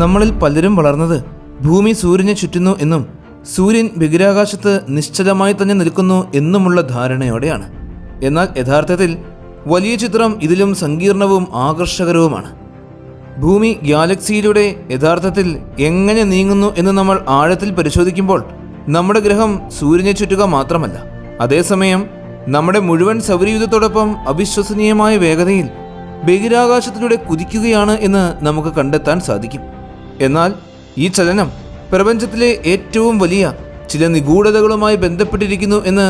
നമ്മളിൽ പലരും വളർന്നത് ഭൂമി സൂര്യനെ ചുറ്റുന്നു എന്നും സൂര്യൻ ബഹിരാകാശത്ത് നിശ്ചലമായി തന്നെ നിൽക്കുന്നു എന്നുമുള്ള ധാരണയോടെയാണ്. എന്നാൽ യഥാർത്ഥത്തിൽ വലിയ ചിത്രം ഇതിലും സങ്കീർണവും ആകർഷകരവുമാണ്. ഭൂമി ഗാലക്സിയിലൂടെ യഥാർത്ഥത്തിൽ എങ്ങനെ നീങ്ങുന്നു എന്ന് നമ്മൾ ആഴത്തിൽ പരിശോധിക്കുമ്പോൾ നമ്മുടെ ഗ്രഹം സൂര്യനെ ചുറ്റുക മാത്രമല്ല, അതേസമയം നമ്മുടെ മുഴുവൻ സൗരയൂഥത്തോടൊപ്പം അവിശ്വസനീയമായ വേഗതയിൽ ബഹിരാകാശത്തിലൂടെ കുതിക്കുകയാണ് എന്ന് നമുക്ക് കണ്ടെത്താൻ സാധിക്കും. എന്നാൽ ഈ ചലനം പ്രപഞ്ചത്തിലെ ഏറ്റവും വലിയ ചില നിഗൂഢതകളുമായി ബന്ധപ്പെട്ടിരിക്കുന്നു എന്ന്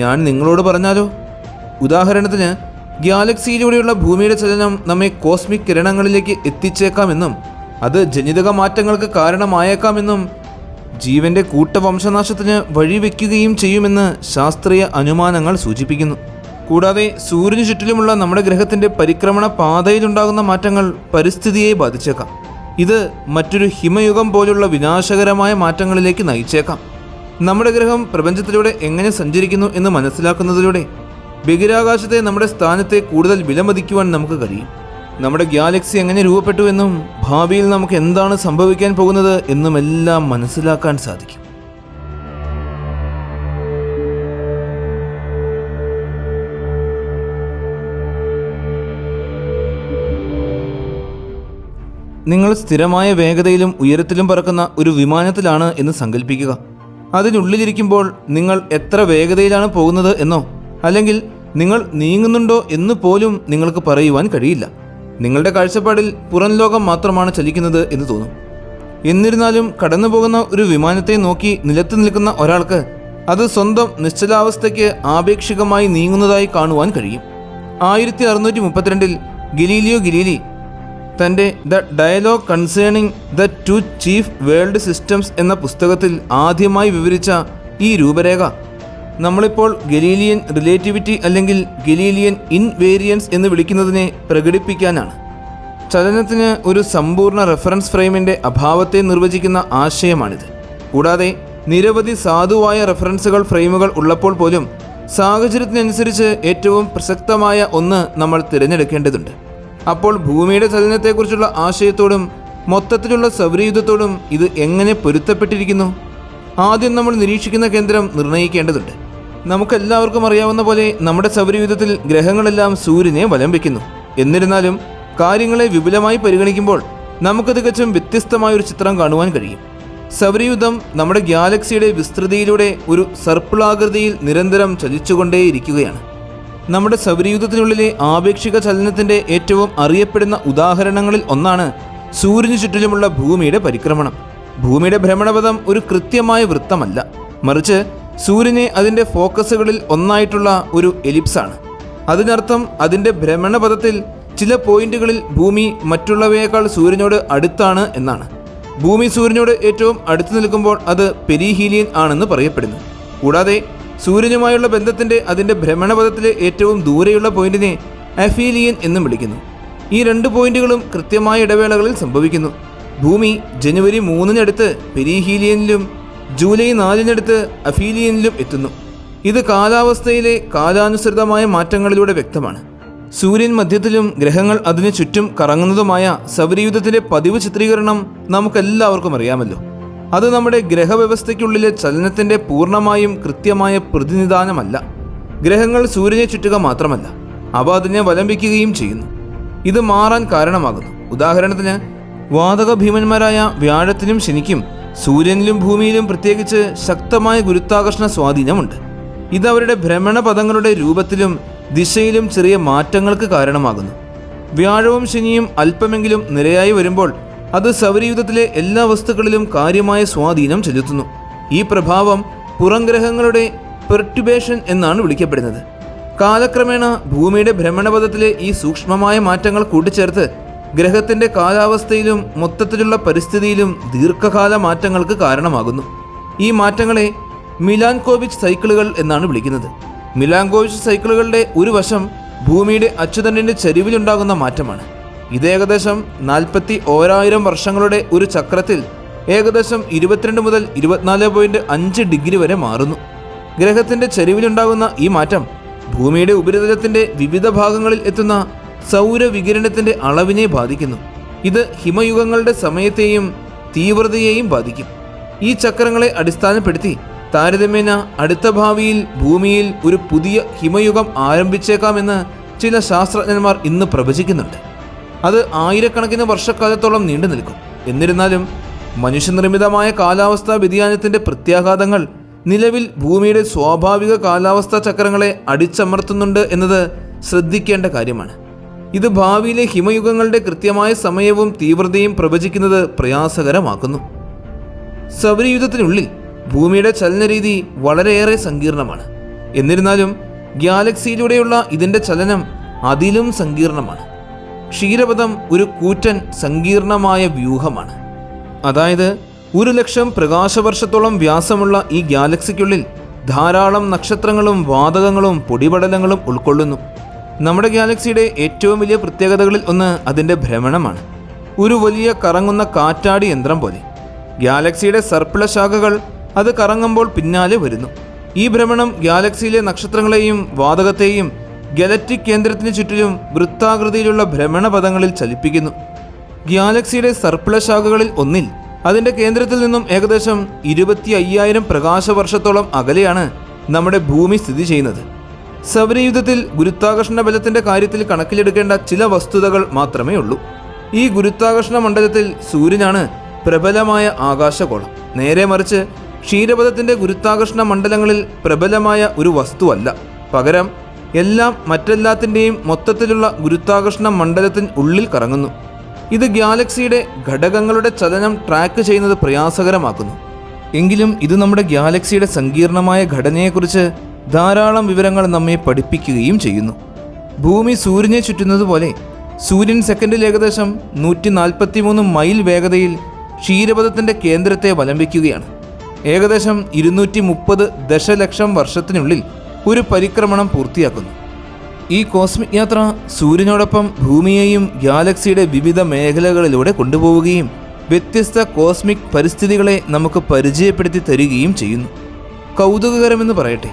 ഞാൻ നിങ്ങളോട് പറഞ്ഞാലോ? ഉദാഹരണത്തിന്, ഗാലക്സിയിലൂടെയുള്ള ഭൂമിയുടെ ചലനം നമ്മെ കോസ്മിക് കിരണങ്ങളിലേക്ക് എത്തിച്ചേക്കാമെന്നും അത് ജനിതക മാറ്റങ്ങൾക്ക് കാരണമായേക്കാമെന്നും ജീവന്റെ കൂട്ടവംശനാശത്തിന് വഴിവെക്കുകയും ചെയ്യുമെന്ന് ശാസ്ത്രീയ അനുമാനങ്ങൾ സൂചിപ്പിക്കുന്നു. കൂടാതെ സൂര്യന് ചുറ്റിലുമുള്ള നമ്മുടെ ഗ്രഹത്തിന്റെ പരിക്രമണ പാതയിലുണ്ടാകുന്ന മാറ്റങ്ങൾ പരിസ്ഥിതിയെ ബാധിച്ചേക്കാം. ഇത് മറ്റൊരു ഹിമയുഗം പോലുള്ള വിനാശകരമായ മാറ്റങ്ങളിലേക്ക് നയിച്ചേക്കാം. നമ്മുടെ ഗ്രഹം പ്രപഞ്ചത്തിലൂടെ എങ്ങനെ സഞ്ചരിക്കുന്നു എന്ന് മനസ്സിലാക്കുന്നതിലൂടെ ബഹിരാകാശത്തെ നമ്മുടെ സ്ഥാനത്തെ കൂടുതൽ വിലമതിക്കുവാൻ നമുക്ക് കഴിയും. നമ്മുടെ ഗാലക്സി എങ്ങനെ രൂപപ്പെട്ടു എന്നും ഭാവിയിൽ നമുക്ക് എന്താണ് സംഭവിക്കാൻ പോകുന്നത് എന്നുമെല്ലാം മനസ്സിലാക്കാൻ സാധിക്കും. നിങ്ങൾ സ്ഥിരമായ വേഗതയിലും ഉയരത്തിലും പറക്കുന്ന ഒരു വിമാനത്തിലാണ് എന്ന് സങ്കല്പിക്കുക. അതിനുള്ളിലിരിക്കുമ്പോൾ നിങ്ങൾ എത്ര വേഗതയിലാണ് പോകുന്നത് എന്നോ അല്ലെങ്കിൽ നിങ്ങൾ നീങ്ങുന്നുണ്ടോ എന്ന് പോലും നിങ്ങൾക്ക് പറയുവാൻ കഴിയില്ല. നിങ്ങളുടെ കാഴ്ചപ്പാടിൽ പുറം ലോകം മാത്രമാണ് ചലിക്കുന്നത് എന്ന് തോന്നും. എന്നിരുന്നാലും കടന്നു പോകുന്ന ഒരു വിമാനത്തെ നോക്കി നിലത്ത് നിൽക്കുന്ന ഒരാൾക്ക് അത് സ്വന്തം നിശ്ചലാവസ്ഥയ്ക്ക് ആപേക്ഷികമായി നീങ്ങുന്നതായി കാണുവാൻ കഴിയും. 1632 ഗലീലിയോ ഗലീലി തൻ്റെ the dialogue concerning the two chief world systems എന്ന പുസ്തകത്തിൽ ആദ്യമായി വിവരിച്ച ഈ രൂപരേഖ നമ്മളിപ്പോൾ ഗലീലിയൻ റിലേറ്റിവിറ്റി അല്ലെങ്കിൽ ഗലീലിയൻ ഇൻവേരിയൻസ് എന്ന് വിളിക്കുന്നതിനെ പ്രകടിപ്പിക്കാനാണ്. ചലനത്തിന് ഒരു സമ്പൂർണ്ണ റെഫറൻസ് ഫ്രെയിമിൻ്റെ അഭാവത്തെ നിർവചിക്കുന്ന ആശയമാണിത്. കൂടാതെ നിരവധി സാധുവായ റെഫറൻസുകൾ ഫ്രെയിമുകൾ ഉള്ളപ്പോൾ പോലും സാഹചര്യത്തിനനുസരിച്ച് ഏറ്റവും പ്രസക്തമായ ഒന്ന് നമ്മൾ തിരഞ്ഞെടുക്കേണ്ടതുണ്ട്. അപ്പോൾ ഭൂമിയുടെ ചലനത്തെക്കുറിച്ചുള്ള ആശയത്തോടും മൊത്തത്തിലുള്ള സൗരയൂഥത്തോടും ഇത് എങ്ങനെ പൊരുത്തപ്പെട്ടിരിക്കുന്നു? ആദ്യം നമ്മൾ നിരീക്ഷിക്കുന്ന കേന്ദ്രം നിർണ്ണയിക്കേണ്ടതുണ്ട്. നമുക്കെല്ലാവർക്കും അറിയാവുന്ന പോലെ നമ്മുടെ സൗരയൂഥത്തിൽ ഗ്രഹങ്ങളെല്ലാം സൂര്യനെ വലം വയ്ക്കുന്നു. എന്നിരുന്നാലും കാര്യങ്ങളെ വിപുലമായി പരിഗണിക്കുമ്പോൾ നമുക്ക് തികച്ചും വ്യത്യസ്തമായൊരു ചിത്രം കാണുവാൻ കഴിയും. സൗരയൂഥം നമ്മുടെ ഗാലക്സിയുടെ വിസ്തൃതിയിലൂടെ ഒരു സർപ്പിളാകൃതിയിൽ നിരന്തരം ചലിച്ചുകൊണ്ടേയിരിക്കുകയാണ്. നമ്മുടെ സൗരയൂഥത്തിനുള്ളിലെ ആപേക്ഷിക ചലനത്തിൻ്റെ ഏറ്റവും അറിയപ്പെടുന്ന ഉദാഹരണങ്ങളിൽ ഒന്നാണ് സൂര്യന് ചുറ്റിലുമുള്ള ഭൂമിയുടെ പരിക്രമണം. ഭൂമിയുടെ ഭ്രമണപഥം ഒരു കൃത്യമായ വൃത്തമല്ല, മറിച്ച് സൂര്യനെ അതിൻ്റെ ഫോക്കസുകളിൽ ഒന്നായിട്ടുള്ള ഒരു എലിപ്സാണ്. അതിനർത്ഥം അതിൻ്റെ ഭ്രമണപഥത്തിൽ ചില പോയിന്റുകളിൽ ഭൂമി മറ്റുള്ളവയേക്കാൾ സൂര്യനോട് അടുത്താണ് എന്നാണ്. ഭൂമി സൂര്യനോട് ഏറ്റവും അടുത്ത് നിൽക്കുമ്പോൾ അത് പെരിഹീലിയൻ ആണെന്ന് പറയപ്പെടുന്നു. കൂടാതെ സൂര്യനുമായുള്ള ബന്ധത്തിൻ്റെ അതിൻ്റെ ഭ്രമണപഥത്തിലെ ഏറ്റവും ദൂരെയുള്ള പോയിന്റിനെ അഫീലിയൻ എന്നും വിളിക്കുന്നു. ഈ രണ്ട് പോയിന്റുകളും കൃത്യമായ ഇടവേളകളിൽ സംഭവിക്കുന്നു. ഭൂമി ജനുവരി 3-നടുത്ത് പെരിഹീലിയനിലും ജൂലൈ 4-നടുത്ത് അഫീലിയനിലും എത്തുന്നു. ഇത് കാലാവസ്ഥയിലെ കാലാനുസൃതമായ മാറ്റങ്ങളിലൂടെ വ്യക്തമാണ്. സൂര്യൻ മധ്യത്തിലും ഗ്രഹങ്ങൾ അതിനു ചുറ്റും കറങ്ങുന്നതുമായ സൗരയൂഥത്തിലെ പതിവ് ചിത്രീകരണം നമുക്കെല്ലാവർക്കും അറിയാമല്ലോ. അത് നമ്മുടെ ഗ്രഹവ്യവസ്ഥയ്ക്കുള്ളിലെ ചലനത്തിൻ്റെ പൂർണ്ണമായും കൃത്യമായ പ്രതിനിധാനമല്ല. ഗ്രഹങ്ങൾ സൂര്യനെ ചുറ്റുക മാത്രമല്ല, അവ അതിനെ വലം വയ്ക്കുകയും ചെയ്യുന്നു. ഇത് മാറാൻ കാരണമാകുന്നു. ഉദാഹരണത്തിന്, വാതക ഭീമന്മാരായ വ്യാഴത്തിനും ശനിക്കും സൂര്യനിലും ഭൂമിയിലും പ്രത്യേകിച്ച് ശക്തമായ ഗുരുത്വാകർഷണ സ്വാധീനമുണ്ട്. ഇത് അവരുടെ ഭ്രമണപഥങ്ങളുടെ രൂപത്തിലും ദിശയിലും ചെറിയ മാറ്റങ്ങൾക്ക് കാരണമാകുന്നു. വ്യാഴവും ശനിയും അല്പമെങ്കിലും നിരയായി വരുമ്പോൾ അത് സൗരയൂഥത്തിലെ എല്ലാ വസ്തുക്കളിലും കാര്യമായ സ്വാധീനം ചെലുത്തുന്നു. ഈ പ്രഭാവം പുറം ഗ്രഹങ്ങളുടെ പെർട്യൂബേഷൻ എന്നാണ് വിളിക്കപ്പെടുന്നത്. കാലക്രമേണ ഭൂമിയുടെ ഭ്രമണപഥത്തിലെ ഈ സൂക്ഷ്മമായ മാറ്റങ്ങൾ കൂട്ടിച്ചേർത്ത് ഗ്രഹത്തിൻ്റെ കാലാവസ്ഥയിലും മൊത്തത്തിലുള്ള പരിസ്ഥിതിയിലും ദീർഘകാല മാറ്റങ്ങൾക്ക് കാരണമാകുന്നു. ഈ മാറ്റങ്ങളെ മിലാൻകോവിച്ച് സൈക്കിളുകൾ എന്നാണ് വിളിക്കുന്നത്. മിലാൻകോവിച്ച് സൈക്കിളുകളുടെ ഒരു വശം ഭൂമിയുടെ അച്ചുതണ്ടിൻ്റെ ചരിവിലുണ്ടാകുന്ന മാറ്റമാണ്. ഇത് ഏകദേശം 41,000 വർഷങ്ങളുടെ ഒരു ചക്രത്തിൽ ഏകദേശം 22 മുതൽ 24.5 ഡിഗ്രി വരെ മാറുന്നു. ഗ്രഹത്തിൻ്റെ ചരിവിലുണ്ടാകുന്ന ഈ മാറ്റം ഭൂമിയുടെ ഉപരിതലത്തിൻ്റെ വിവിധ ഭാഗങ്ങളിൽ എത്തുന്ന സൗരവികിരണത്തിൻ്റെ അളവിനെ ബാധിക്കുന്നു. ഇത് ഹിമയുഗങ്ങളുടെ സമയത്തെയും തീവ്രതയെയും ബാധിക്കും. ഈ ചക്രങ്ങളെ അടിസ്ഥാനപ്പെടുത്തി താരതമ്യേന അടുത്ത ഭാവിയിൽ ഭൂമിയിൽ ഒരു പുതിയ ഹിമയുഗം ആരംഭിച്ചേക്കാമെന്ന് ചില ശാസ്ത്രജ്ഞന്മാർ ഇന്ന് പ്രവചിക്കുന്നുണ്ട്. അത് ആയിരക്കണക്കിന് വർഷക്കാലത്തോളം നീണ്ടു നിൽക്കും. എന്നിരുന്നാലും മനുഷ്യനിർമ്മിതമായ കാലാവസ്ഥാ വ്യതിയാനത്തിൻ്റെ പ്രത്യാഘാതങ്ങൾ നിലവിൽ ഭൂമിയുടെ സ്വാഭാവിക കാലാവസ്ഥാ ചക്രങ്ങളെ അടിച്ചമർത്തുന്നുണ്ട് എന്നത് ശ്രദ്ധിക്കേണ്ട കാര്യമാണ്. ഇത് ഭാവിയിലെ ഹിമയുഗങ്ങളുടെ കൃത്യമായ സമയവും തീവ്രതയും പ്രവചിക്കുന്നത് പ്രയാസകരമാക്കുന്നു. സൗരയൂഥത്തിനുള്ളിൽ ഭൂമിയുടെ ചലനരീതി വളരെയേറെ സങ്കീർണമാണ്. എന്നിരുന്നാലും ഗാലക്സിയിലൂടെയുള്ള ഇതിൻ്റെ ചലനം അതിലും സങ്കീർണമാണ്. ക്ഷീരപഥം ഒരു കൂറ്റൻ സങ്കീർണമായ വ്യൂഹമാണ്. അതായത് 1,00,000 പ്രകാശവർഷത്തോളം വ്യാസമുള്ള ഈ ഗാലക്സിക്കുള്ളിൽ ധാരാളം നക്ഷത്രങ്ങളും വാതകങ്ങളും പൊടിപടലങ്ങളും ഉൾക്കൊള്ളുന്നു. നമ്മുടെ ഗാലക്സിയുടെ ഏറ്റവും വലിയ പ്രത്യേകതകളിൽ ഒന്ന് അതിൻ്റെ ഭ്രമണമാണ്. ഒരു വലിയ കറങ്ങുന്ന കാറ്റാടി യന്ത്രം പോലെ ഗാലക്സിയുടെ സർപ്പിള ശാഖകൾ അത് കറങ്ങുമ്പോൾ പിന്നാലെ വരുന്നു. ഈ ഭ്രമണം ഗാലക്സിയിലെ നക്ഷത്രങ്ങളെയും വാതകത്തെയും ഗാലക്റ്റിക് കേന്ദ്രത്തിന് ചുറ്റിലും വൃത്താകൃതിയിലുള്ള ഭ്രമണപഥങ്ങളിൽ ചലിപ്പിക്കുന്നു. ഗാലക്സിയുടെ സർപ്പിള ശാഖകളിൽ ഒന്നിൽ അതിൻ്റെ കേന്ദ്രത്തിൽ നിന്നും ഏകദേശം 25,000 പ്രകാശവർഷത്തോളം അകലെയാണ് നമ്മുടെ ഭൂമി സ്ഥിതി ചെയ്യുന്നത്. സൗരയൂഥത്തിൽ ഗുരുത്വാകർഷണ ബലത്തിൻ്റെ കാര്യത്തിൽ കണക്കിലെടുക്കേണ്ട ചില വസ്തുതകൾ മാത്രമേ ഉള്ളൂ. ഈ ഗുരുത്വാകർഷണ മണ്ഡലത്തിൽ സൂര്യനാണ് പ്രബലമായ ആകാശഗോളം. നേരെ മറിച്ച് ക്ഷീരപഥത്തിൻ്റെ ഗുരുത്വാകർഷണ മണ്ഡലങ്ങളിൽ പ്രബലമായ ഒരു വസ്തുവല്ല. പകരം എല്ലാം മറ്റെല്ലാത്തിൻ്റെയും മൊത്തത്തിലുള്ള ഗുരുത്വാകർഷണ മണ്ഡലത്തിന് ഉള്ളിൽ കറങ്ങുന്നു. ഇത് ഗാലക്സിയുടെ ഘടകങ്ങളുടെ ചലനം ട്രാക്ക് ചെയ്യുന്നത് പ്രയാസകരമാക്കുന്നു. എങ്കിലും ഇത് നമ്മുടെ ഗാലക്സിയുടെ സങ്കീർണമായ ഘടനയെക്കുറിച്ച് ധാരാളം വിവരങ്ങൾ നമ്മെ പഠിപ്പിക്കുകയും ചെയ്യുന്നു. ഭൂമി സൂര്യനെ ചുറ്റുന്നത് പോലെ സൂര്യൻ സെക്കൻഡിൽ ഏകദേശം 143 മൈൽ വേഗതയിൽ ക്ഷീരപഥത്തിൻ്റെ കേന്ദ്രത്തെ വലംവയ്ക്കുകയാണ്. ഏകദേശം 230 ദശലക്ഷം വർഷത്തിനുള്ളിൽ ഒരു പരിക്രമണം പൂർത്തിയാക്കുന്നു. ഈ കോസ്മിക് യാത്ര സൂര്യനോടൊപ്പം ഭൂമിയെയും ഗാലക്സിയുടെ വിവിധ മേഖലകളിലൂടെ കൊണ്ടുപോവുകയും വ്യത്യസ്ത കോസ്മിക് പരിസ്ഥിതികളെ നമുക്ക് പരിചയപ്പെടുത്തി തരികയും ചെയ്യുന്നു. കൗതുകകരമെന്ന് പറയട്ടെ,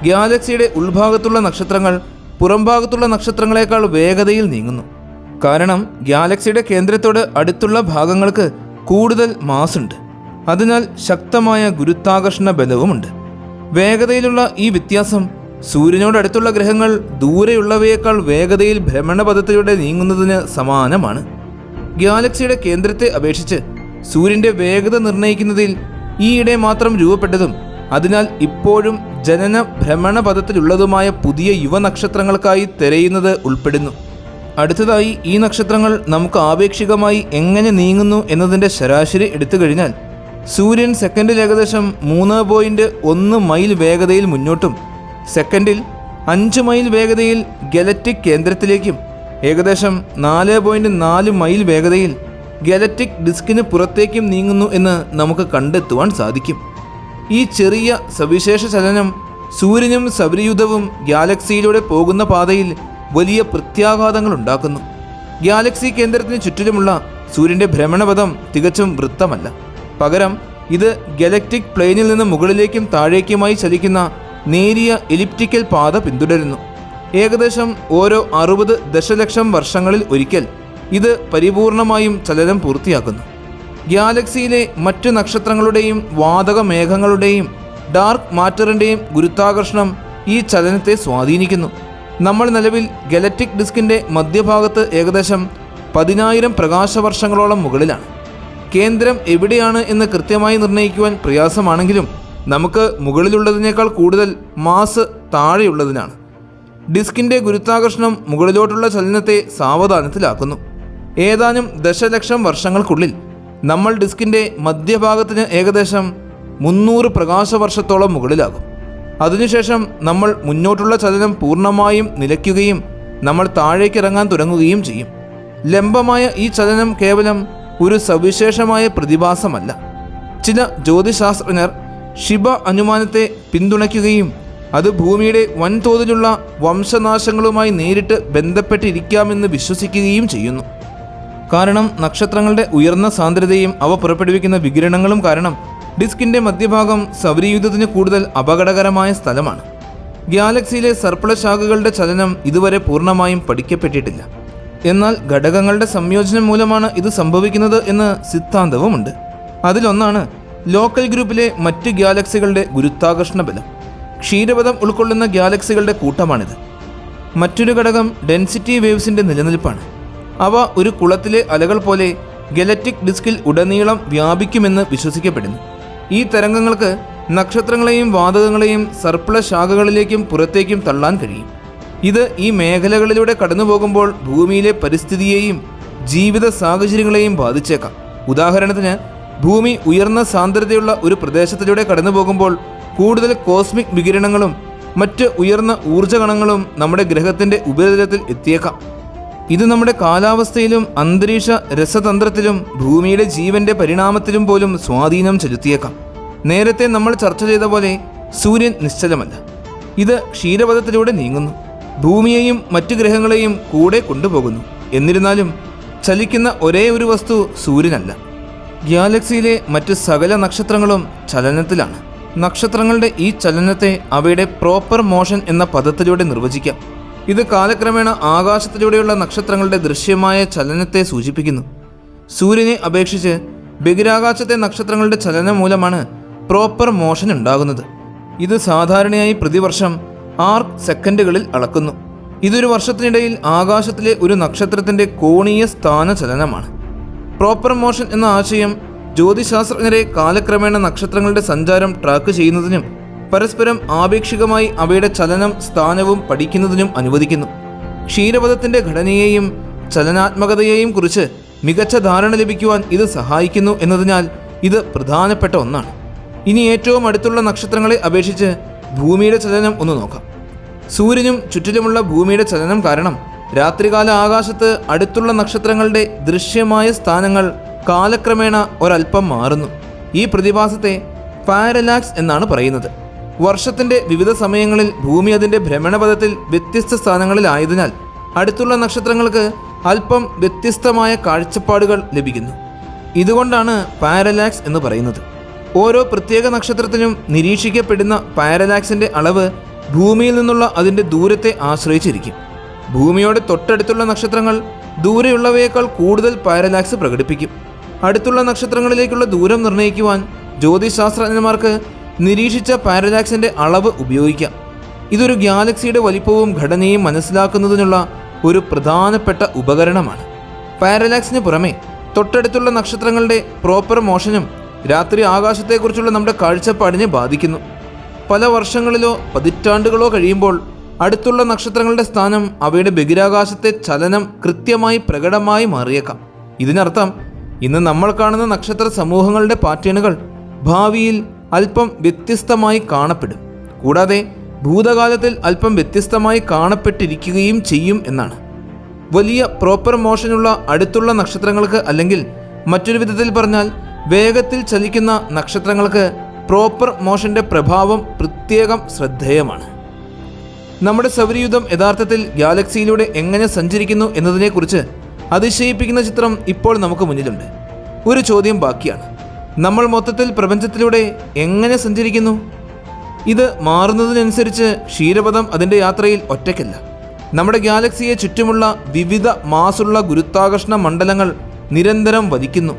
ഗാലക്സിയുടെ ഉൾഭാഗത്തുള്ള നക്ഷത്രങ്ങൾ പുറംഭാഗത്തുള്ള നക്ഷത്രങ്ങളെക്കാൾ വേഗതയിൽ നീങ്ങുന്നു. കാരണം ഗാലക്സിയുടെ കേന്ദ്രത്തോട് അടുത്തുള്ള ഭാഗങ്ങൾക്ക് കൂടുതൽ മാസുണ്ട്. അതിനാൽ ശക്തമായ ഗുരുത്വാകർഷണ ബലവുമുണ്ട്. വേഗതയിലുള്ള ഈ വ്യത്യാസം സൂര്യനോടടുത്തുള്ള ഗ്രഹങ്ങൾ ദൂരെയുള്ളവയേക്കാൾ വേഗതയിൽ ഭ്രമണപഥത്തിലൂടെ നീങ്ങുന്നതിന് സമാനമാണ്. ഗാലക്സിയുടെ കേന്ദ്രത്തെ അപേക്ഷിച്ച് സൂര്യൻ്റെ വേഗത നിർണ്ണയിക്കുന്നതിൽ ഈയിടെ മാത്രം രൂപപ്പെട്ടതും അതിനാൽ ഇപ്പോഴും ജനന ഭ്രമണപഥത്തിലുള്ളതുമായ പുതിയ യുവനക്ഷത്രങ്ങൾക്കായി തിരയുന്നത് ഉൾപ്പെടുന്നു. അടുത്തതായി ഈ നക്ഷത്രങ്ങൾ നമുക്ക് ആപേക്ഷികമായി എങ്ങനെ നീങ്ങുന്നു എന്നതിൻ്റെ ശരാശരി എടുത്തു കഴിഞ്ഞാൽ സൂര്യൻ സെക്കൻഡിൽ ഏകദേശം 3.1 മൈൽ വേഗതയിൽ മുന്നോട്ടും സെക്കൻഡിൽ 5 മൈൽ വേഗതയിൽ ഗാലക്റ്റിക് കേന്ദ്രത്തിലേക്കും ഏകദേശം 4.4 മൈൽ വേഗതയിൽ ഗാലക്റ്റിക് ഡിസ്കിന് പുറത്തേക്കും നീങ്ങുന്നു എന്ന് നമുക്ക് കണ്ടെത്തുവാൻ സാധിക്കും. ഈ ചെറിയ സവിശേഷ ചലനം സൂര്യനും സൗരയൂഥവും ഗാലക്സിയിലൂടെ പോകുന്ന പാതയിൽ വലിയ പ്രത്യാഘാതങ്ങൾ ഉണ്ടാക്കുന്നു. ഗാലക്സി കേന്ദ്രത്തിന് ചുറ്റിലുമുള്ള സൂര്യൻ്റെ ഭ്രമണപഥം തികച്ചും വൃത്തമല്ല. പകരം ഇത് ഗാലക്റ്റിക് പ്ലെയിനിൽ നിന്ന് മുകളിലേക്കും താഴേക്കുമായി ചലിക്കുന്ന നേരിയ എലിപ്റ്റിക്കൽ പാത പിന്തുടരുന്നു. ഏകദേശം ഓരോ 60 ദശലക്ഷം വർഷങ്ങളിൽ ഒരിക്കൽ ഇത് പരിപൂർണമായും ചലനം പൂർത്തിയാക്കുന്നു. ഗാലക്സിയിലെ മറ്റു നക്ഷത്രങ്ങളുടെയും വാതക മേഘങ്ങളുടെയും ഡാർക്ക് മാറ്ററിൻ്റെയും ഗുരുത്വാകർഷണം ഈ ചലനത്തെ സ്വാധീനിക്കുന്നു. നമ്മൾ നിലവിൽ ഗാലക്റ്റിക് ഡിസ്കിൻ്റെ മധ്യഭാഗത്ത് ഏകദേശം 10,000 പ്രകാശവർഷങ്ങളോളം മുകളിലാണ്. കേന്ദ്രം എവിടെയാണ് എന്ന് കൃത്യമായി നിർണ്ണയിക്കുവാൻ പ്രയാസമാണെങ്കിലും നമുക്ക് മുകളിലുള്ളതിനേക്കാൾ കൂടുതൽ മാസ് താഴെയുള്ളതിനാണ്. ഡിസ്കിൻ്റെ ഗുരുത്വാകർഷണം മുകളിലോട്ടുള്ള ചലനത്തെ സാവധാനത്തിലാക്കുന്നു. ഏതാനും ദശലക്ഷം വർഷങ്ങൾക്കുള്ളിൽ നമ്മൾ ഡിസ്കിൻ്റെ മധ്യഭാഗത്തിന് ഏകദേശം 300 പ്രകാശവർഷത്തോളം മുകളിലാകും. അതിനുശേഷം നമ്മൾ മുന്നോട്ടുള്ള ചലനം പൂർണ്ണമായും നിലയ്ക്കുകയും നമ്മൾ താഴേക്കിറങ്ങാൻ തുടങ്ങുകയും ചെയ്യും. ലംബമായ ഈ ചലനം കേവലം ഒരു സവിശേഷമായ പ്രതിഭാസമല്ല. ചില ജ്യോതിശാസ്ത്രജ്ഞർ ശിബ അനുമാനത്തെ പിന്തുണയ്ക്കുകയും അത് ഭൂമിയുടെ വൻതോതിലുള്ള വംശനാശങ്ങളുമായി നേരിട്ട് ബന്ധപ്പെട്ടിരിക്കാമെന്ന് വിശ്വസിക്കുകയും ചെയ്യുന്നു. കാരണം നക്ഷത്രങ്ങളുടെ ഉയർന്ന സാന്ദ്രതയും അവ പുറപ്പെടുവിക്കുന്ന വികിരണങ്ങളും കാരണം ഡിസ്കിൻ്റെ മധ്യഭാഗം സൗരയൂഥത്തിന് കൂടുതൽ അപകടകരമായ സ്ഥലമാണ്. ഗാലക്സിയിലെ സർപ്പിള ശാഖകളുടെ ചലനം ഇതുവരെ പൂർണ്ണമായും പഠിക്കപ്പെട്ടിട്ടില്ല. എന്നാൽ ഘടകങ്ങളുടെ സംയോജനം മൂലമാണ് ഇത് സംഭവിക്കുന്നത് എന്ന് സിദ്ധാന്തവുമുണ്ട്. അതിലൊന്നാണ് ലോക്കൽ ഗ്രൂപ്പിലെ മറ്റ് ഗാലക്സികളുടെ ഗുരുത്വാകർഷണ ബലം. ക്ഷീരപഥം ഉൾക്കൊള്ളുന്ന ഗാലക്സികളുടെ കൂട്ടമാണിത്. മറ്റൊരു ഘടകം ഡെൻസിറ്റി വേവ്സിൻ്റെ നിലനിൽപ്പാണ്. അവ ഒരു കുളത്തിലെ അലകൾ പോലെ ഗലക്റ്റിക് ഡിസ്കിൽ ഉടനീളം വ്യാപിക്കുമെന്ന് വിശ്വസിക്കപ്പെടുന്നു. ഈ തരംഗങ്ങൾക്ക് നക്ഷത്രങ്ങളെയും വാതകങ്ങളെയും സർപ്പിള ശാഖകളിലേക്കും പുറത്തേക്കും തള്ളാൻ കഴിയും. ഇത് ഈ മേഖലകളിലൂടെ കടന്നുപോകുമ്പോൾ ഭൂമിയിലെ പരിസ്ഥിതിയെയും ജീവിത സാഹചര്യങ്ങളെയും ബാധിച്ചേക്കാം. ഉദാഹരണത്തിന്, ഭൂമി ഉയർന്ന സാന്ദ്രതയുള്ള ഒരു പ്രദേശത്തിലൂടെ കടന്നുപോകുമ്പോൾ കൂടുതൽ കോസ്മിക് വികിരണങ്ങളും മറ്റ് ഉയർന്ന ഊർജ്ജകണങ്ങളും നമ്മുടെ ഗ്രഹത്തിൻ്റെ ഉപരിതലത്തിൽ എത്തിയേക്കാം. ഇത് നമ്മുടെ കാലാവസ്ഥയിലും അന്തരീക്ഷ രസതന്ത്രത്തിലും ഭൂമിയുടെ ജീവന്റെ പരിണാമത്തിലും പോലും സ്വാധീനം ചെലുത്തിയേക്കാം. നേരത്തെ നമ്മൾ ചർച്ച ചെയ്ത പോലെ സൂര്യൻ നിശ്ചലമല്ല. ഇത് ക്ഷീരപഥത്തിലൂടെ നീങ്ങുന്നു, ഭൂമിയെയും മറ്റു ഗ്രഹങ്ങളെയും കൂടെ കൊണ്ടുപോകുന്നു. എന്നിരുന്നാലും ചലിക്കുന്ന ഒരേ ഒരു വസ്തു സൂര്യനല്ല. ഗാലക്സിയിലെ മറ്റ് സകല നക്ഷത്രങ്ങളും ചലനത്തിലാണ്. നക്ഷത്രങ്ങളുടെ ഈ ചലനത്തെ അവയുടെ പ്രോപ്പർ മോഷൻ എന്ന പദത്തിലൂടെ നിർവചിക്കാം. ഇത് കാലക്രമേണ ആകാശത്തിലൂടെയുള്ള നക്ഷത്രങ്ങളുടെ ദൃശ്യമായ ചലനത്തെ സൂചിപ്പിക്കുന്നു. സൂര്യനെ അപേക്ഷിച്ച് ബഹിരാകാശത്തെ നക്ഷത്രങ്ങളുടെ ചലനം മൂലമാണ് പ്രോപ്പർ മോഷൻ ഉണ്ടാകുന്നത്. ഇത് സാധാരണയായി പ്രതിവർഷം 6 സെക്കൻഡുകളിൽ അളക്കുന്നു. ഇതൊരു വർഷത്തിനിടയിൽ ആകാശത്തിലെ ഒരു നക്ഷത്രത്തിൻ്റെ കോണീയ സ്ഥാന ചലനമാണ്. പ്രോപ്പർ മോഷൻ എന്ന ആശയം ജ്യോതിശാസ്ത്രജ്ഞരെ കാലക്രമേണ നക്ഷത്രങ്ങളുടെ സഞ്ചാരം ട്രാക്ക് ചെയ്യുന്നതിനും പരസ്പരം ആപേക്ഷികമായി അവയുടെ ചലനം സ്ഥാനവും പഠിക്കുന്നതിനും അനുവദിക്കുന്നു. ക്ഷീരപഥത്തിൻ്റെ ഘടനയെയും ചലനാത്മകതയെയും കുറിച്ച് മികച്ച ധാരണ ലഭിക്കുവാൻ ഇത് സഹായിക്കുന്നു എന്നതിനാൽ ഇത് പ്രധാനപ്പെട്ട ഒന്നാണ്. ഇനി ഏറ്റവും അടുത്തുള്ള നക്ഷത്രങ്ങളെ അപേക്ഷിച്ച് ഭൂമിയുടെ ചലനം ഒന്ന് നോക്കാം. സൂര്യനും ചുറ്റിലുമുള്ള ഭൂമിയുടെ ചലനം കാരണം രാത്രികാല ആകാശത്ത് അടുത്തുള്ള നക്ഷത്രങ്ങളുടെ ദൃശ്യമായ സ്ഥാനങ്ങൾ കാലക്രമേണ ഒരൽപ്പം മാറുന്നു. ഈ പ്രതിഭാസത്തെ പാരലാക്സ് എന്നാണ് പറയുന്നത്. വർഷത്തിൻ്റെ വിവിധ സമയങ്ങളിൽ ഭൂമി അതിൻ്റെ ഭ്രമണപഥത്തിൽ വ്യത്യസ്ത സ്ഥാനങ്ങളിലായതിനാൽ അടുത്തുള്ള നക്ഷത്രങ്ങൾക്ക് അല്പം വ്യത്യസ്തമായ കാഴ്ചപ്പാടുകൾ ലഭിക്കുന്നു. ഇതുകൊണ്ടാണ് പാരലാക്സ് എന്ന് പറയുന്നത്. ഓരോ പ്രത്യേക നക്ഷത്രത്തിനും നിരീക്ഷിക്കപ്പെടുന്ന പാരലാക്സിൻ്റെ അളവ് ഭൂമിയിൽ നിന്നുള്ള അതിൻ്റെ ദൂരത്തെ ആശ്രയിച്ചിരിക്കും. ഭൂമിയോട് തൊട്ടടുത്തുള്ള നക്ഷത്രങ്ങൾ ദൂരെയുള്ളവയേക്കാൾ കൂടുതൽ പാരലാക്സ് പ്രകടിപ്പിക്കും. അടുത്തുള്ള നക്ഷത്രങ്ങളിലേക്കുള്ള ദൂരം നിർണ്ണയിക്കുവാൻ ജ്യോതിശാസ്ത്രജ്ഞന്മാർക്ക് നിരീക്ഷിച്ച പാരലാക്സിൻ്റെ അളവ് ഉപയോഗിക്കാം. ഇതൊരു ഗാലക്സിയുടെ വലിപ്പവും ഘടനയും മനസ്സിലാക്കുന്നതിനുള്ള ഒരു പ്രധാനപ്പെട്ട ഉപകരണമാണ്. പാരലാക്സിന് പുറമെ തൊട്ടടുത്തുള്ള നക്ഷത്രങ്ങളുടെ പ്രോപ്പർ മോഷനും രാത്രി ആകാശത്തെക്കുറിച്ചുള്ള നമ്മുടെ കാഴ്ചപ്പാടിനെ ബാധിക്കുന്നു. പല വർഷങ്ങളിലോ പതിറ്റാണ്ടുകളോ കഴിയുമ്പോൾ അടുത്തുള്ള നക്ഷത്രങ്ങളുടെ സ്ഥാനം അവയുടെ ബഹിരാകാശത്തെ ചലനം കൃത്യമായി പ്രകടമായി മാറിയേക്കാം. ഇതിനർത്ഥം ഇന്ന് നമ്മൾ കാണുന്ന നക്ഷത്ര സമൂഹങ്ങളുടെ പാറ്റേണുകൾ ഭാവിയിൽ അല്പം വ്യത്യസ്തമായി കാണപ്പെടും, കൂടാതെ ഭൂതകാലത്തിൽ അല്പം വ്യത്യസ്തമായി കാണപ്പെട്ടിരിക്കുകയും ചെയ്യും എന്നാണ്. വലിയ പ്രോപ്പർ മോഷനുള്ള അടുത്തുള്ള നക്ഷത്രങ്ങൾക്ക്, അല്ലെങ്കിൽ മറ്റൊരു വിധത്തിൽ പറഞ്ഞാൽ വേഗത്തിൽ ചലിക്കുന്ന നക്ഷത്രങ്ങൾക്ക് പ്രോപ്പർ മോഷന്റെ പ്രഭാവം പ്രത്യേകം ശ്രദ്ധേയമാണ്. നമ്മുടെ സൗരയൂഥം യഥാർത്ഥത്തിൽ ഗാലക്സിയിലൂടെ എങ്ങനെ സഞ്ചരിക്കുന്നു എന്നതിനെക്കുറിച്ച് അതിശയിപ്പിക്കുന്ന ചിത്രം ഇപ്പോൾ നമുക്ക് മുന്നിലുണ്ട്. ഒരു ചോദ്യം ബാക്കിയാണ്: നമ്മൾ മൊത്തത്തിൽ പ്രപഞ്ചത്തിലൂടെ എങ്ങനെ സഞ്ചരിക്കുന്നു? ഇത് മാറുന്നതിനനുസരിച്ച് ക്ഷീരപഥം അതിൻ്റെ യാത്രയിൽ ഒറ്റയ്ക്കല്ല. നമ്മുടെ ഗാലക്സിയെ ചുറ്റുമുള്ള വിവിധ മാസുള്ള ഗുരുത്വാകർഷണ മണ്ഡലങ്ങൾ നിരന്തരം വലിക്കുന്നു.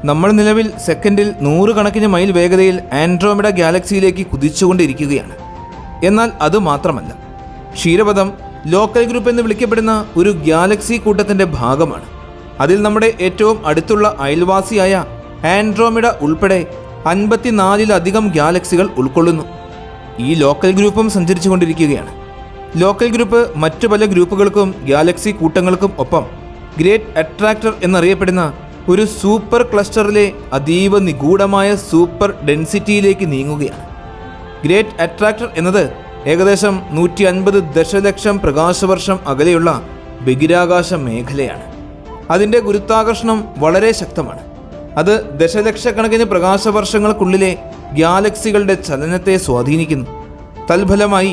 നമ്മൾ നിലവിൽ സെക്കൻഡിൽ 100 കണക്കിന് മൈൽ വേഗതയിൽ ആൻഡ്രോമിഡ ഗാലക്സിയിലേക്ക് കുതിച്ചുകൊണ്ടിരിക്കുകയാണ്. എന്നാൽ അതുമാത്രമല്ല, ക്ഷീരപഥം ലോക്കൽ ഗ്രൂപ്പ് എന്ന് വിളിക്കപ്പെടുന്ന ഒരു ഗാലക്സി കൂട്ടത്തിൻ്റെ ഭാഗമാണ്. അതിൽ നമ്മുടെ ഏറ്റവും അടുത്തുള്ള അയൽവാസിയായ ആൻഡ്രോമിഡ ഉൾപ്പെടെ 54-ലധികം ഗാലക്സികൾ ഉൾക്കൊള്ളുന്നു. ഈ ലോക്കൽ ഗ്രൂപ്പും സഞ്ചരിച്ചു കൊണ്ടിരിക്കുകയാണ്. ലോക്കൽ ഗ്രൂപ്പ് മറ്റു പല ഗ്രൂപ്പുകൾക്കും ഗാലക്സി കൂട്ടങ്ങൾക്കും ഒപ്പം ഗ്രേറ്റ് അട്രാക്ടർ എന്നറിയപ്പെടുന്ന ഒരു സൂപ്പർ ക്ലസ്റ്ററിലെ അതീവ നിഗൂഢമായ സൂപ്പർ ഡെൻസിറ്റിയിലേക്ക് നീങ്ങുകയാണ്. ഗ്രേറ്റ് അട്രാക്ടർ എന്നത് ഏകദേശം 150 ദശലക്ഷം പ്രകാശവർഷം അകലെയുള്ള ബഹിരാകാശ മേഖലയാണ്. അതിൻ്റെ ഗുരുത്വാകർഷണം വളരെ ശക്തമാണ്. അത് ദശലക്ഷക്കണക്കിന് പ്രകാശവർഷങ്ങൾക്കുള്ളിലെ ഗാലക്സികളുടെ ചലനത്തെ സ്വാധീനിക്കുന്നു. തൽഫലമായി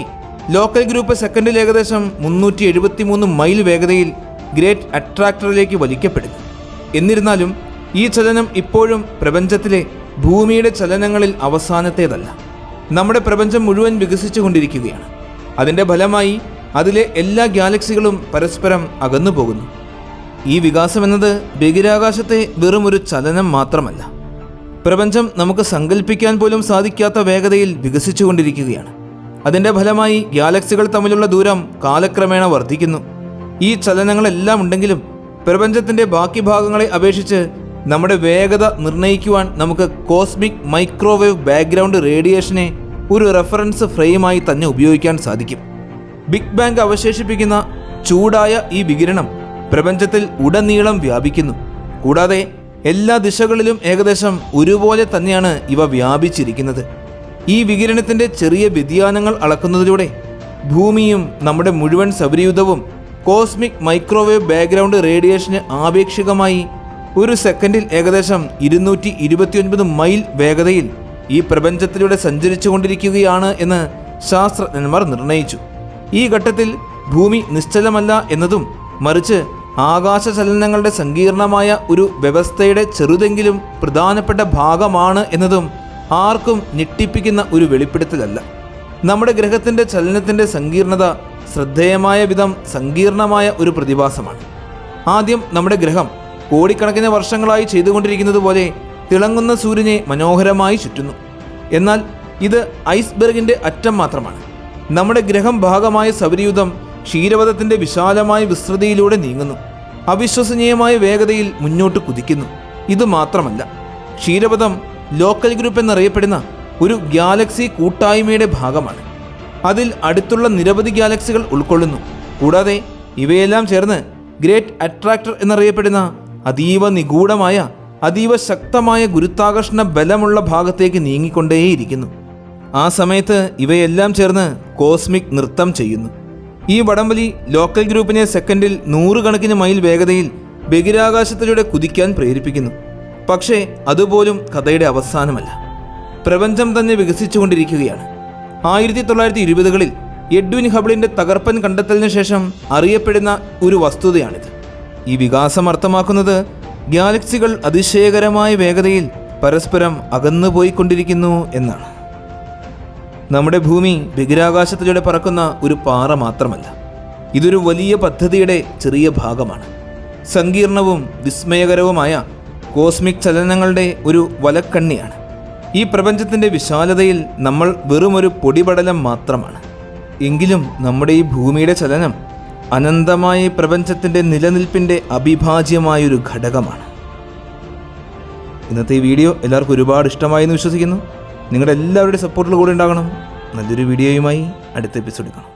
ലോക്കൽ ഗ്രൂപ്പ് സെക്കൻഡിൽ ഏകദേശം 373 മൈൽ വേഗതയിൽ ഗ്രേറ്റ് അട്രാക്ടറിലേക്ക് വലിക്കപ്പെടുന്നു. എന്നിരുന്നാലും ഈ ചലനം ഇപ്പോഴും പ്രപഞ്ചത്തിലെ ഭൂമിയുടെ ചലനങ്ങളിൽ അവസാനത്തേതല്ല. നമ്മുടെ പ്രപഞ്ചം മുഴുവൻ വികസിച്ചു കൊണ്ടിരിക്കുകയാണ്. അതിൻ്റെ ഫലമായി അതിലെ എല്ലാ ഗാലക്സികളും പരസ്പരം അകന്നു പോകുന്നു. ഈ വികാസമെന്നത് ബഹിരാകാശത്തെ വെറും ഒരു ചലനം മാത്രമല്ല. പ്രപഞ്ചം നമുക്ക് സങ്കല്പിക്കാൻ പോലും സാധിക്കാത്ത വേഗതയിൽ വികസിച്ചുകൊണ്ടിരിക്കുകയാണ്. അതിൻ്റെ ഫലമായി ഗാലക്സികൾ തമ്മിലുള്ള ദൂരം കാലക്രമേണ വർദ്ധിക്കുന്നു. ഈ ചലനങ്ങളെല്ലാം ഉണ്ടെങ്കിലും പ്രപഞ്ചത്തിൻ്റെ ബാക്കി ഭാഗങ്ങളെ അപേക്ഷിച്ച് നമ്മുടെ വേഗത നിർണ്ണയിക്കുവാൻ നമുക്ക് കോസ്മിക് മൈക്രോവേവ് ബാക്ക്ഗ്രൗണ്ട് റേഡിയേഷനെ ഒരു റെഫറൻസ് ഫ്രെയിമായി തന്നെ ഉപയോഗിക്കാൻ സാധിക്കും. ബിഗ് ബാങ് അവശേഷിപ്പിക്കുന്ന ചൂടായ ഈ വികിരണം പ്രപഞ്ചത്തിൽ ഉടനീളം വ്യാപിക്കുന്നു. കൂടാതെ എല്ലാ ദിശകളിലും ഏകദേശം ഒരുപോലെ തന്നെയാണ് ഇവ വ്യാപിച്ചിരിക്കുന്നത്. ഈ വികിരണത്തിൻ്റെ ചെറിയ വ്യതിയാനങ്ങൾ അളക്കുന്നതിലൂടെ ഭൂമിയും നമ്മുടെ മുഴുവൻ സൗരയൂഥവും കോസ്മിക് മൈക്രോവേവ് ബാക്ക്ഗ്രൗണ്ട് റേഡിയേഷന് ആപേക്ഷികമായി ഒരു സെക്കൻഡിൽ ഏകദേശം 229 മൈൽ വേഗതയിൽ ഈ പ്രപഞ്ചത്തിലൂടെ സഞ്ചരിച്ചു കൊണ്ടിരിക്കുകയാണ് എന്ന് ശാസ്ത്രജ്ഞന്മാർ നിർണയിച്ചു. ഈ ഘട്ടത്തിൽ ഭൂമി നിശ്ചലമല്ല എന്നതും മറിച്ച് ആകാശചലനങ്ങളുടെ സങ്കീർണമായ ഒരു വ്യവസ്ഥയുടെ ചെറുതെങ്കിലും പ്രധാനപ്പെട്ട ഭാഗമാണ് എന്നതും ആർക്കും ഞെട്ടിപ്പിക്കുന്ന ഒരു വെളിപ്പെടുത്തലല്ല. നമ്മുടെ ഗ്രഹത്തിൻ്റെ ചലനത്തിൻ്റെ സങ്കീർണത ശ്രദ്ധേയമായ വിധം സങ്കീർണമായ ഒരു പ്രതിഭാസമാണ്. ആദ്യം നമ്മുടെ ഗ്രഹം കോടിക്കണക്കിന് വർഷങ്ങളായി ചെയ്തുകൊണ്ടിരിക്കുന്നത് പോലെ തിളങ്ങുന്ന സൂര്യനെ മനോഹരമായി ചുറ്റുന്നു. എന്നാൽ ഇത് ഐസ്ബെർഗിൻ്റെ അറ്റം മാത്രമാണ്. നമ്മുടെ ഗ്രഹം ഭാഗമായ സൗരയൂഥം ക്ഷീരപഥത്തിൻ്റെ വിശാലമായ വിസ്തൃതിയിലൂടെ നീങ്ങുന്നു. അവിശ്വസനീയമായ വേഗതയിൽ മുന്നോട്ട് കുതിക്കുന്നു. ഇതുമാത്രമല്ല, ക്ഷീരപഥം ലോക്കൽ ഗ്രൂപ്പ് എന്നറിയപ്പെടുന്ന ഒരു ഗാലക്സി കൂട്ടായ്മയുടെ ഭാഗമാണ്. അതിൽ അടുത്തുള്ള നിരവധി ഗാലക്സികൾ ഉൾക്കൊള്ളുന്നു. കൂടാതെ ഇവയെല്ലാം ചേർന്ന് ഗ്രേറ്റ് അട്രാക്ടർ എന്നറിയപ്പെടുന്ന അതീവ നിഗൂഢമായ അതീവ ശക്തമായ ഗുരുത്വാകർഷണ ബലമുള്ള ഭാഗത്തേക്ക് നീങ്ങിക്കൊണ്ടേയിരിക്കുന്നു. ആ സമയത്ത് ഇവയെല്ലാം ചേർന്ന് കോസ്മിക് നൃത്തം ചെയ്യുന്നു. ഈ വടംവലി ലോക്കൽ ഗ്രൂപ്പിനെ സെക്കൻഡിൽ 100 കണക്കിന് മൈൽ വേഗതയിൽ ബഹിരാകാശത്തിലൂടെ കുതിക്കാൻ പ്രേരിപ്പിക്കുന്നു. പക്ഷേ അതുപോലും കഥയുടെ അവസാനമല്ല. പ്രപഞ്ചം തന്നെ വികസിച്ചുകൊണ്ടിരിക്കുകയാണ്. 1920കളിൽ എഡ്വിൻ ഹബിളിൻ്റെ തകർപ്പൻ കണ്ടെത്തലിന് ശേഷം അറിയപ്പെടുന്ന ഒരു വസ്തുതയാണിത്. ഈ വികാസം അർത്ഥമാക്കുന്നത് ഗാലക്സികൾ അതിശയകരമായ വേഗതയിൽ പരസ്പരം അകന്നുപോയിക്കൊണ്ടിരിക്കുന്നു എന്നാണ്. നമ്മുടെ ഭൂമി ബഹിരാകാശത്തിലൂടെ പറക്കുന്ന ഒരു പാറ മാത്രമല്ല, ഇതൊരു വലിയ പദ്ധതിയുടെ ചെറിയ ഭാഗമാണ്. സങ്കീർണവും വിസ്മയകരവുമായ കോസ്മിക് ചലനങ്ങളുടെ ഒരു വലക്കണ്ണിയാണ്. ഈ പ്രപഞ്ചത്തിൻ്റെ വിശാലതയിൽ നമ്മൾ വെറുമൊരു പൊടിപടലം മാത്രമാണ്. എങ്കിലും നമ്മുടെ ഈ ഭൂമിയുടെ ചലനം അനന്തമായ പ്രപഞ്ചത്തിൻ്റെ നിലനിൽപ്പിൻ്റെ അവിഭാജ്യമായൊരു ഘടകമാണ്. ഇന്നത്തെ ഈ വീഡിയോ എല്ലാവർക്കും ഒരുപാട് ഇഷ്ടമായി എന്ന് വിശ്വസിക്കുന്നു. നിങ്ങളുടെ എല്ലാവരുടെയും സപ്പോർട്ടിൽ കൂടെ ഉണ്ടാകണം. നല്ലൊരു വീഡിയോയുമായി അടുത്ത എപ്പിസോഡിൽ കാണാം.